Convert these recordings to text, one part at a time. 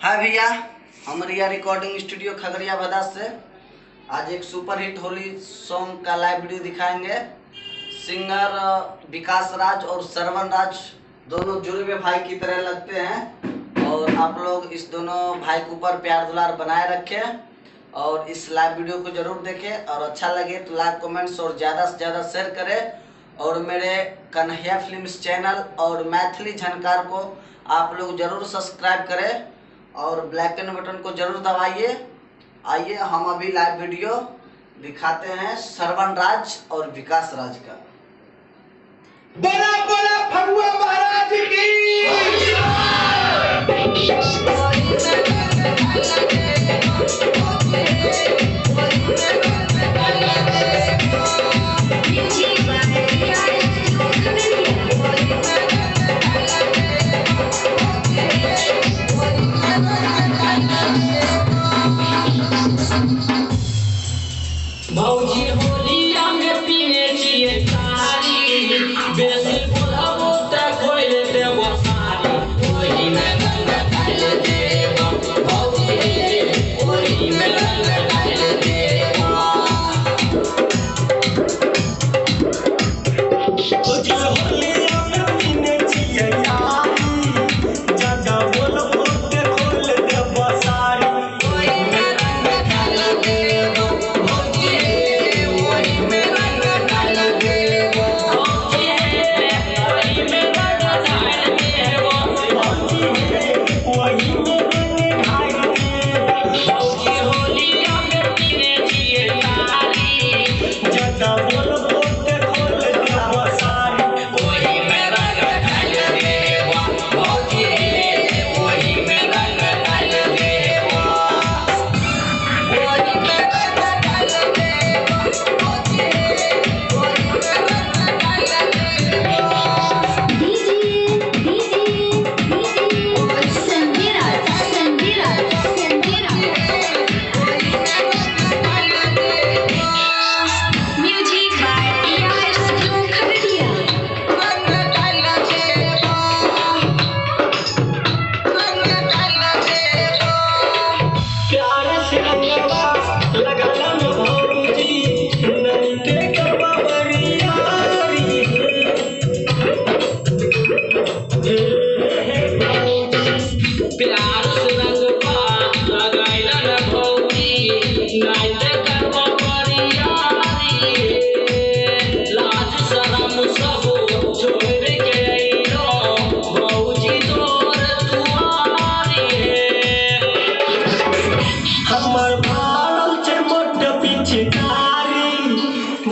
हाय भैया, हम रिया recording studio Khagaria Bhadas से आज एक सुपरहिट होली सॉन्ग का लाइव वीडियो दिखाएंगे। सिंगर विकास राज और श्रवण राज दोनों जुड़े हुए भाई की तरह लगते हैं और आप लोग इस दोनों भाई के ऊपर प्यार दुलार बनाए रखें और इस लाइव वीडियो को जरूर देखें और अच्छा लगे तो लाइक कमेंट्स और ज़्यादा से ज़्यादा शेयर करें और मेरे कन्हैया फिल्म्स चैनल और मैथिली झनकार को आप लोग जरूर सब्सक्राइब करें और ब्लैक एंड बटन को जरूर दबाइए। आइए हम अभी लाइव वीडियो दिखाते हैं श्रवण राज और विकास राज का। बड़ा बड़ा फगुआ महाराज की भौजी होलिया में पीने चाहिए तारी बेसी बोलबो त खोल देबो सारी होली में रंग डाल देबो भौजी होली में रंग डाल देबो भौजी होलिया में पीने चाहिए तारी ज्यादा बोलबो त खोल देबो सारी होली में रंग डाल देबो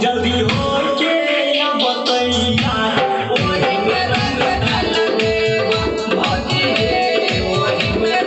जल्दी हो के या बतैया ओही में रंग डाल देबो भौजी ओही में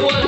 बोल